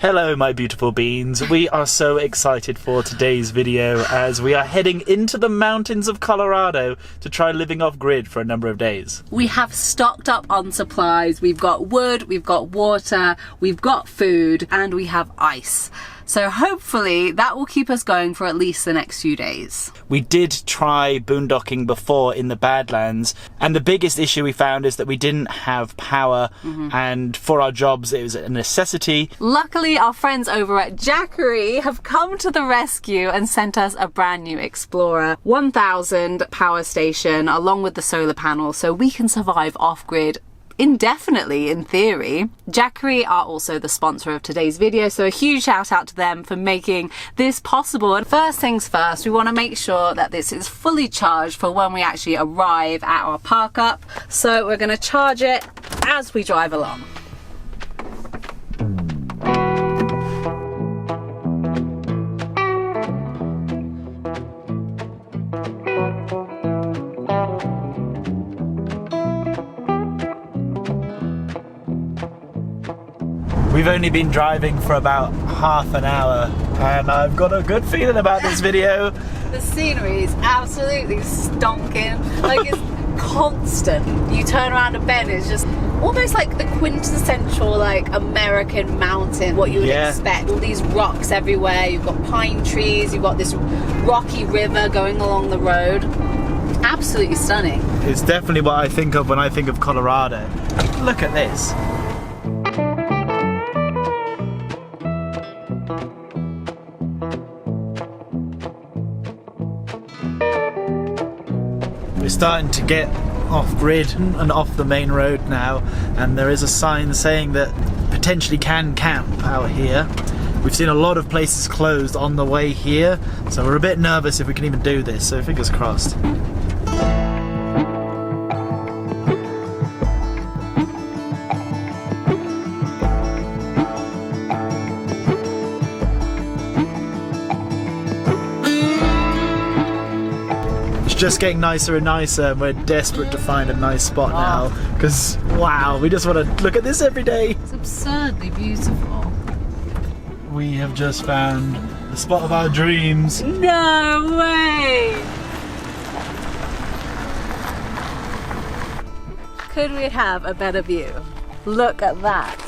Hello my beautiful beans, we are so excited for today's video as we are heading into the mountains of Colorado to try living off grid for a number of days. We have stocked up on supplies, we've got wood, we've got water, we've got food and we have ice. So hopefully that will keep us going for at least the next few days. We did try boondocking before in the Badlands and the biggest issue we found is that we didn't have power and for our jobs it was a necessity. Luckily our friends over at Jackery have come to the rescue and sent us a brand new Explorer 1000 power station along with the solar panel so we can survive off-grid indefinitely in theory. Jackery are also the sponsor of today's video, so a huge shout out to them for making this possible. And first things first, we want to make sure that this is fully charged for when we actually arrive at our park up. So we're going to charge it as we drive along. We've only been driving for about half an hour and I've got a good feeling about this video. The scenery is absolutely stonking, like it's constant. You turn around a bend, it's just almost like the quintessential like American mountain, what you would expect. All these rocks everywhere, you've got pine trees, you've got this rocky river going along the road. Absolutely stunning. It's definitely what I think of when I think of Colorado. Look at this. We're starting to get off grid and off the main road now, and there is a sign saying that potentially can camp out here. We've seen a lot of places closed on the way here, so we're a bit nervous if we can even do this, so fingers crossed. Just getting nicer and nicer and we're desperate to find a nice spot now because wow, we just want to look at this every day. It's absurdly beautiful. We have just found the spot of our dreams. No way! Could we have a better view? Look at that.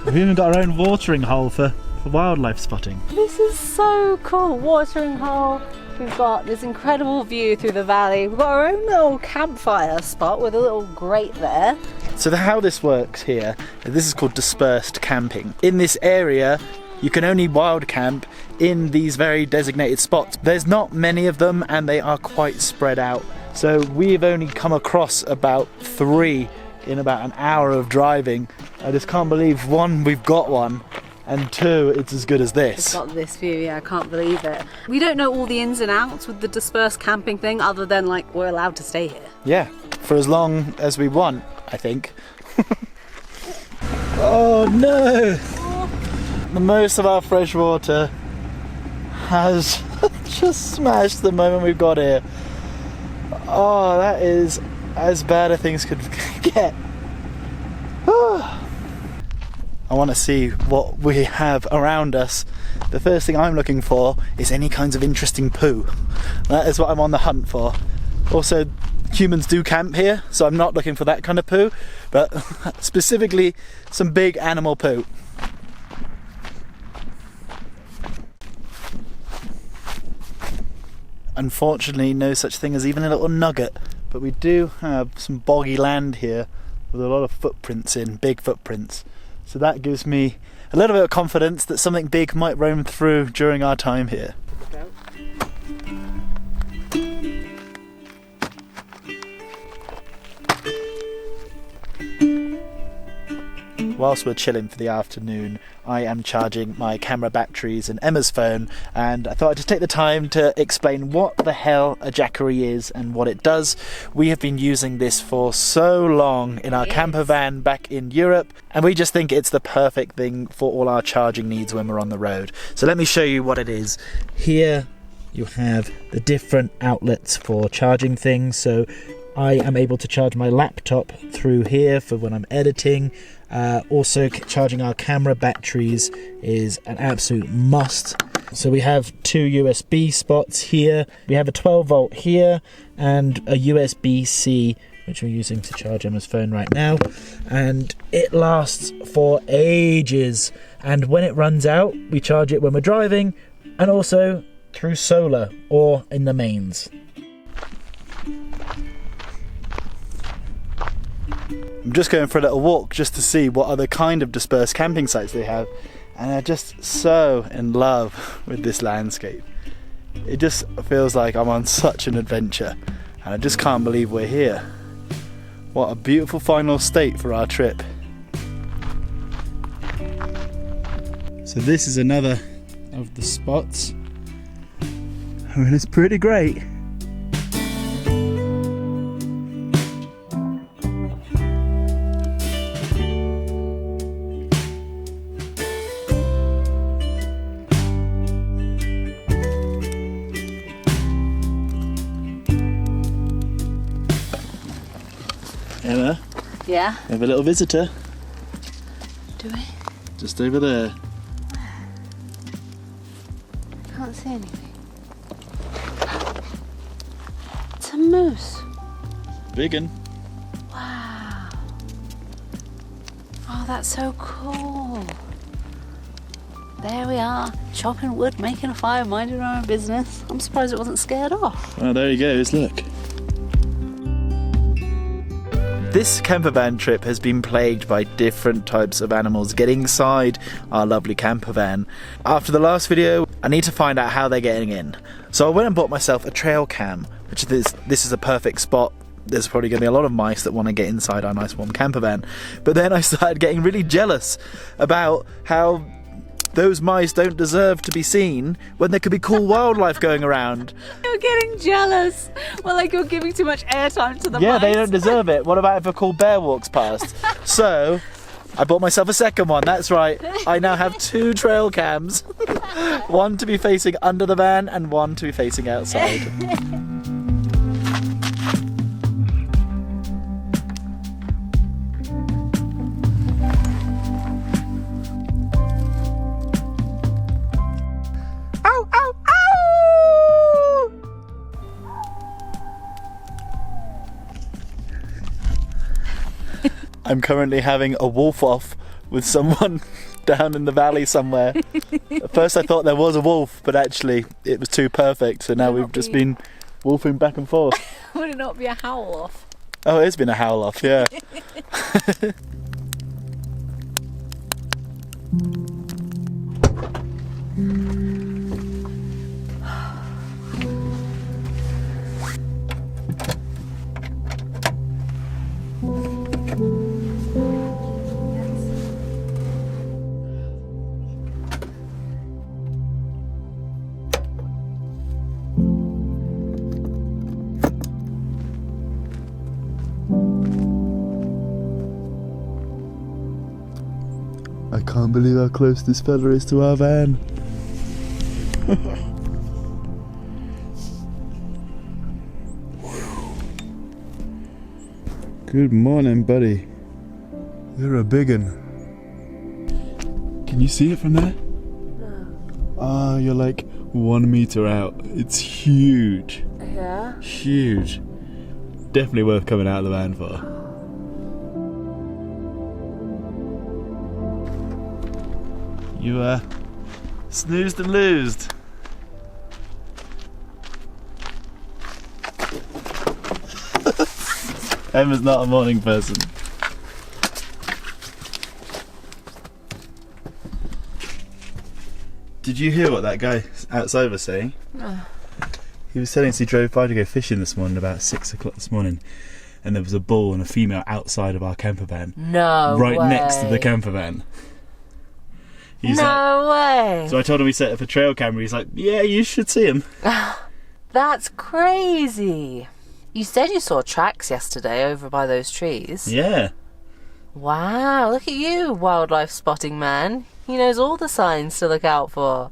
We've even got our own watering hole for wildlife spotting. This is so cool. Watering hole. We've got this incredible view through the valley. We've got our own little campfire spot with a little grate there. So how this works here, this is called dispersed camping. In this area, you can only wild camp in these very designated spots. There's not many of them and they are quite spread out. So we've only come across about 3 in about an hour of driving. I just can't believe, 1, we've got one. And 2, it's as good as this. It's got this view, yeah, I can't believe it. We don't know all the ins and outs with the dispersed camping thing other than like we're allowed to stay here. Yeah, for as long as we want, I think. Oh no! The most of our fresh water has just smashed the moment we've got here. Oh, that is as bad as things could get. I want to see what we have around us. The first thing I'm looking for is any kinds of interesting poo. That is what I'm on the hunt for. Also, humans do camp here, so I'm not looking for that kind of poo, but specifically some big animal poo. Unfortunately, no such thing as even a little nugget, but we do have some boggy land here with a lot of footprints in, big footprints. So that gives me a little bit of confidence that something big might roam through during our time here. Whilst we're chilling for the afternoon, I am charging my camera batteries and Emma's phone, and I thought I'd just take the time to explain what the hell a Jackery is and what it does. We have been using this for so long in our campervan back in Europe, and we just think it's the perfect thing for all our charging needs when we're on the road. So let me show you what it is. Here you have the different outlets for charging things. So I am able to charge my laptop through here for when I'm editing. Also, charging our camera batteries is an absolute must. So we have 2 USB spots here. We have a 12 volt here and a USB-C, which we're using to charge Emma's phone right now. And it lasts for ages. And when it runs out, we charge it when we're driving and also through solar or in the mains. I'm just going for a little walk just to see what other kind of dispersed camping sites they have, and I'm just so in love with this landscape. It just feels like I'm on such an adventure, and I just can't believe we're here. What a beautiful final state for our trip. So this is another of the spots. I mean, it's pretty great. Emma? Yeah? We have a little visitor. Do we? Just over there. Can't see anything. It's a moose. Big un. Wow. Oh, that's so cool. There we are, chopping wood, making a fire, minding our own business. I'm surprised it wasn't scared off. Oh, there he goes, look. This campervan trip has been plagued by different types of animals getting inside our lovely campervan. After the last video, I need to find out how they're getting in. So I went and bought myself a trail cam, which this is a perfect spot. There's probably going to be a lot of mice that want to get inside our nice warm campervan. But then I started getting really jealous about how those mice don't deserve to be seen when there could be cool wildlife going around. You're getting jealous. Well, like you're giving too much airtime to the Yeah, mice. they don't deserve it. What about if a cool bear walks past? So I bought myself a second one. That's right. I now have 2 trail cams. One to be facing under the van and one to be facing outside. Ow, ow, ow! I'm currently having a wolf off with someone down in the valley somewhere. At first I thought there was a wolf, but actually it was too perfect, so now we've just been wolfing back and forth. Would it not be a howl off? Oh, it's been a howl off, yeah. I can't believe how close this fella is to our van. Good morning, buddy. You're a big un. Can you see it from there? No. Ah, you're like 1 meter out. It's huge. Yeah? Huge. Definitely worth coming out of the van for. You snoozed and loosed. Emma's not a morning person. Did you hear what that guy outside was saying? No. He was telling us he drove by to go fishing this morning about 6 o'clock this morning, and there was a bull and a female outside of our campervan. No right way. next to the campervan. He's no way. So I told him we set up a trail camera. He's like, yeah, you should see him. That's crazy. You said you saw tracks yesterday over by those trees. Yeah. Wow, look at you, wildlife spotting man. He knows all the signs to look out for.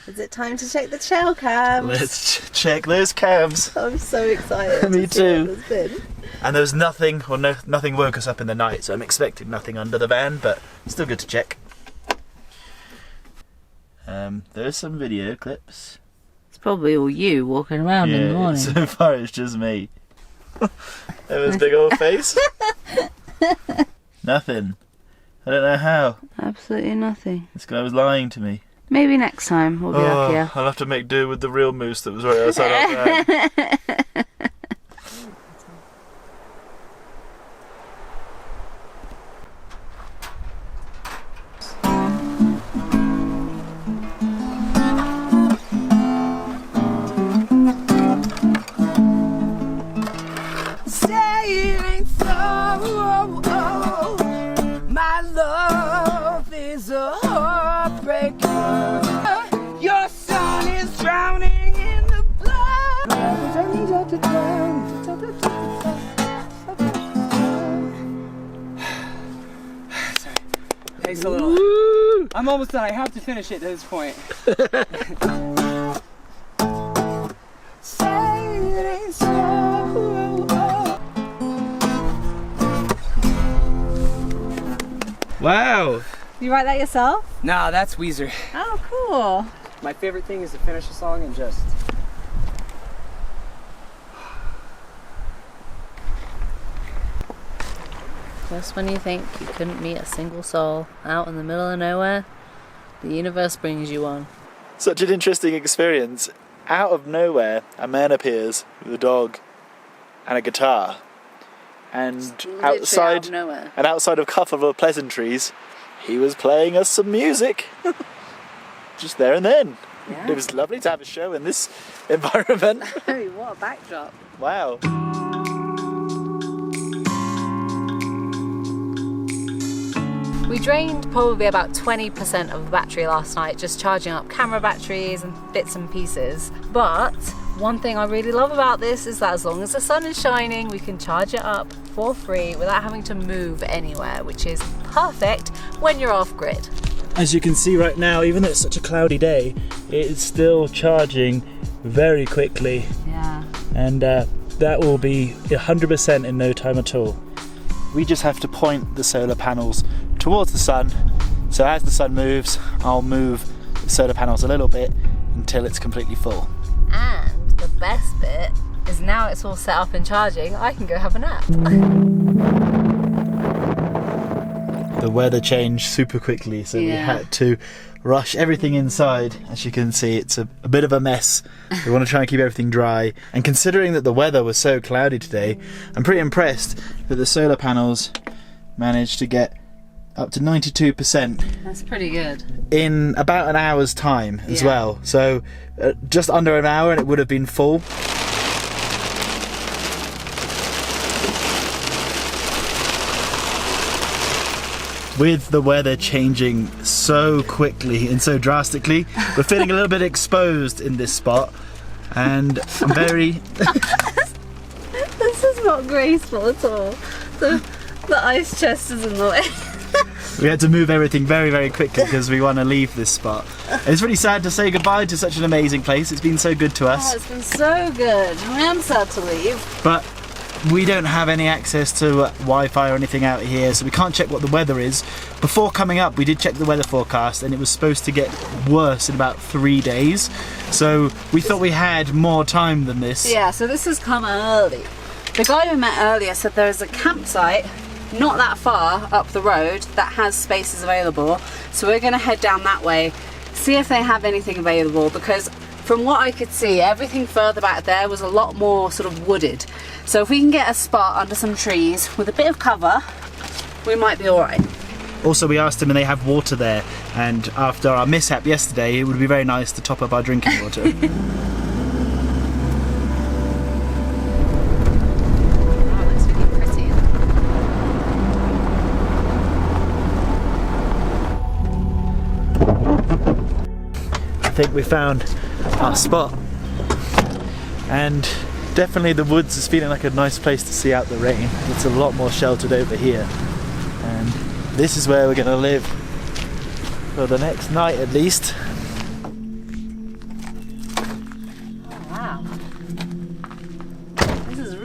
Is it time to check the trail cams? Let's check those cams. I'm so excited. Me too. Been. And there was nothing, or nothing woke us up in the night, so I'm expecting nothing under the van, but still good to check. There's some video clips. It's probably all you walking around in the morning. So far it's just me. There was a big old face. Nothing. I don't know how. Absolutely nothing. This guy was lying to me. Maybe next time we'll be luckier. I'll have to make do with the real moose that was right outside our van. My love is a heartbreaker. Your son is drowning in the blood. Sorry. Takes a little. Woo! I'm almost done. I have to finish it at this point. Wow! You write that yourself? Nah, that's Weezer. Oh, cool. My favorite thing is to finish a song and just... Just when you think you couldn't meet a single soul out in the middle of nowhere, the universe brings you one. Such an interesting experience. Out of nowhere, a man appears with a dog and a guitar. And outside of a couple of pleasantries, he was playing us some music. Just there and then. Yeah. It was lovely to have a show in this environment. Oh, what a backdrop. Wow. We drained probably about 20% of the battery last night, just charging up camera batteries and bits and pieces. But one thing I really love about this is that as long as the sun is shining, we can charge it up for free without having to move anywhere, which is perfect when you're off grid. As you can see right now, even though it's such a cloudy day, it is still charging very quickly. Yeah. And that will be 100% in no time at all. We just have to point the solar panels towards the sun. So as the sun moves, I'll move the solar panels a little bit until it's completely full. And the best bit is now it's all set up and charging, I can go have a nap. The weather changed super quickly, so we had to rush everything inside. As you can see, it's a bit of a mess. We want to try and keep everything dry. And considering that the weather was so cloudy today, I'm pretty impressed that the solar panels managed to get up to 92%. That's pretty good. In about an hour's time as well. So just under an hour and it would have been full. With the weather changing so quickly and so drastically, we're feeling a little bit exposed in this spot, and I'm very... This is not graceful at all. The ice chest is in the way. We had to move everything very, very quickly because we want to leave this spot. It's really sad to say goodbye to such an amazing place. It's been so good to us. Oh, it's been so good. I am sad to leave. But we don't have any access to Wi-Fi or anything out here, so we can't check what the weather is. Before coming up, we did check the weather forecast, and it was supposed to get worse in about 3 days. So we thought we had more time than this. Yeah, so this has come early. The guy we met earlier said there is a campsite not that far up the road that has spaces available. So we're going to head down that way, see if they have anything available, because from what I could see, everything further back there was a lot more sort of wooded. So if we can get a spot under some trees with a bit of cover, we might be alright. Also, we asked them and they have water there, and after our mishap yesterday, it would be very nice to top up our drinking water. Oh, it looks really pretty. I think we found our spot, and definitely the woods is feeling like a nice place to see out the rain. It's a lot more sheltered over here, and this is where we're going to live for the next night at least.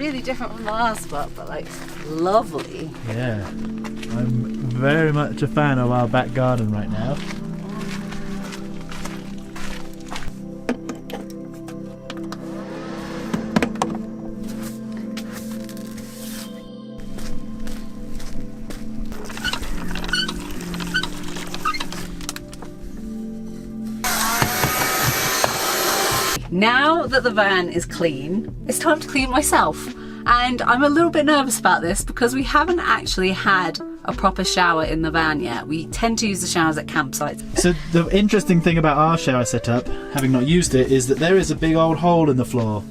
really different from the last spot, but like lovely. Yeah, I'm very much a fan of our back garden right now. Now that the van is clean, it's time to clean myself. And I'm a little bit nervous about this because we haven't actually had a proper shower in the van yet. We tend to use the showers at campsites. So the interesting thing about our shower setup, having not used it, is that there is a big old hole in the floor.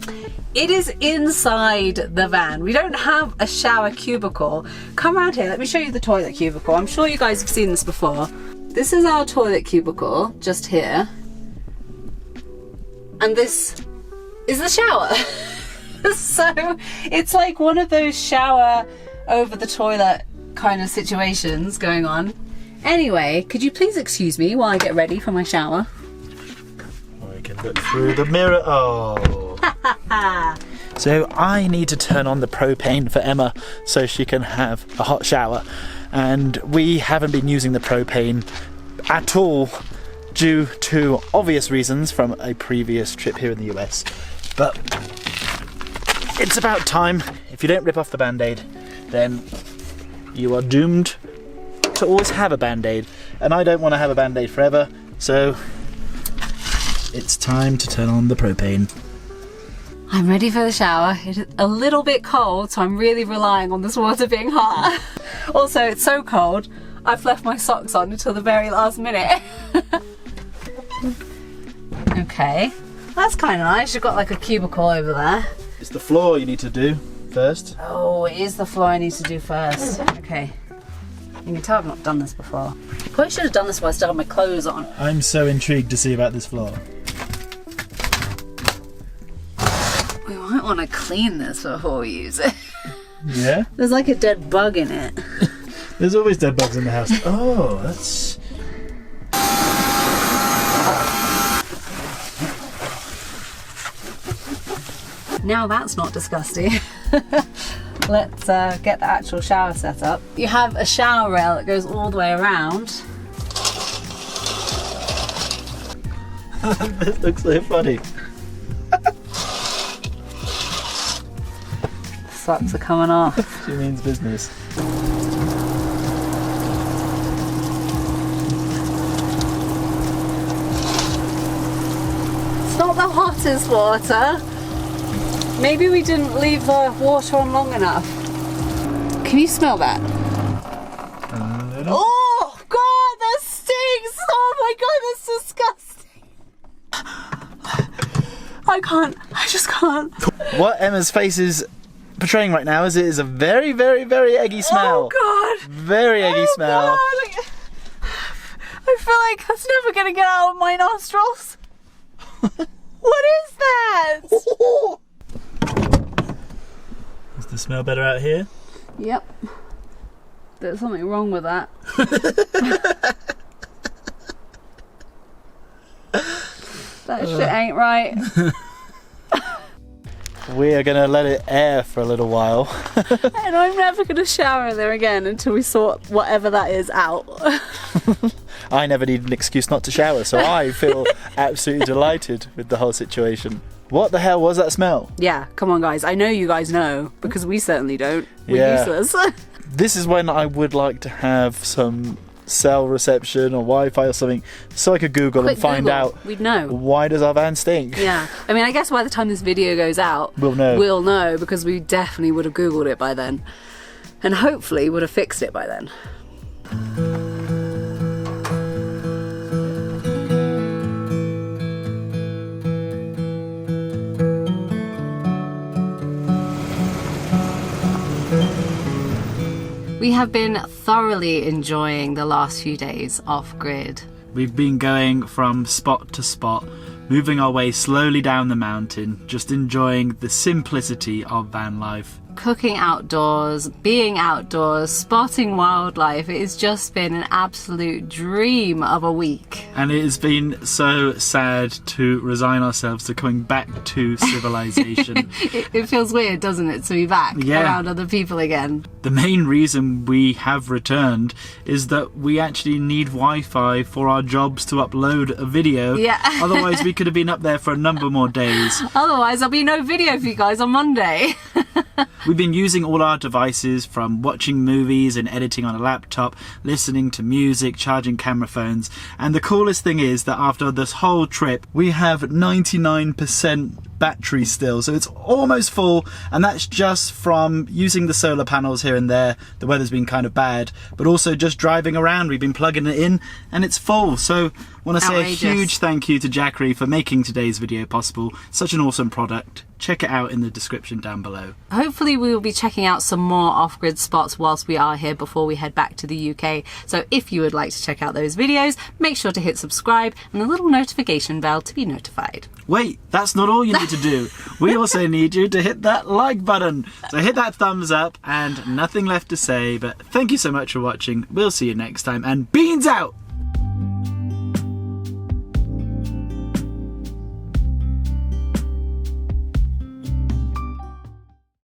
It is inside the van. We don't have a shower cubicle. Come around here, let me show you the toilet cubicle. I'm sure you guys have seen this before. This is our toilet cubicle, just here. And this is the shower. So it's like one of those shower over the toilet kind of situations going on. Anyway, could you please excuse me while I get ready for my shower? I can look through the mirror. Oh. So I need to turn on the propane for Emma so she can have a hot shower. And we haven't been using the propane at all due to obvious reasons from a previous trip here in the US. But it's about time. If you don't rip off the band-aid, then you are doomed to always have a band-aid. And I don't want to have a band-aid forever, so it's time to turn on the propane. I'm ready for the shower. It is a little bit cold, so I'm really relying on this water being hot. Also, it's so cold, I've left my socks on until the very last minute. Okay, that's kind of nice. You've got like a cubicle over there. It's the floor you need to do first. Oh, it is the floor I need to do first. Okay. You can tell I've not done this before. Probably should have done this while I still have my clothes on. I'm so intrigued to see about this floor. We might want to clean this before we use it. Yeah? There's like a dead bug in it. There's always dead bugs in the house. Oh, that's... Now that's not disgusting. Let's get the actual shower set up. You have a shower rail that goes all the way around. This looks so funny. Socks are coming off. She means business. It's not the hottest water. Maybe we didn't leave the water on long enough. Can you smell that? Oh God, that stinks! Oh my God, that's disgusting. I can't, I just can't. What Emma's face is portraying right now is it is a very, very, very eggy smell. Oh God! Very eggy smell. God. I feel like that's never gonna get out of my nostrils. What is that? Does the smell better out here? Yep. There's something wrong with that. That shit ain't right. We are going to let it air for a little while. And I'm never going to shower there again until we sort whatever that is out. I never need an excuse not to shower, so I feel absolutely delighted with the whole situation. What the hell was that smell? Yeah, come on guys. I know you guys know, because we certainly don't. We're useless. This is when I would like to have some cell reception or Wi-Fi or something, so I could Google and find out. We'd know. Why does our van stink? Yeah. I mean, I guess by the time this video goes out, We'll know. We'll know, because we definitely would have Googled it by then. And hopefully would have fixed it by then. We have been thoroughly enjoying the last few days off-grid. We've been going from spot to spot, moving our way slowly down the mountain, just enjoying the simplicity of van life. cooking outdoors, being outdoors, spotting wildlife. It has just been an absolute dream of a week. And it has been so sad to resign ourselves to coming back to civilization. It feels weird, doesn't it, to be back around other people again. The main reason we have returned is that we actually need Wi-Fi for our jobs to upload a video. Yeah. Otherwise we could have been up there for a number more days. Otherwise there'll be no video for you guys on Monday. We've been using all our devices, from watching movies and editing on a laptop, listening to music, charging camera phones, and the coolest thing is that after this whole trip we have 99% battery still, so it's almost full, and that's just from using the solar panels here and there. The weather's been kind of bad, but also just driving around, we've been plugging it in and it's full. So I want to say a huge thank you to Jackery for making today's video possible. Such an awesome product. Check it out in the description down below. Hopefully we will be checking out some more off-grid spots whilst we are here before we head back to the UK. So if you would like to check out those videos, make sure to hit subscribe and the little notification bell to be notified. Wait, that's not all you need to do. We also need you to hit that like button. So hit that thumbs up, and nothing left to say, but thank you so much for watching. We'll see you next time, and beans out!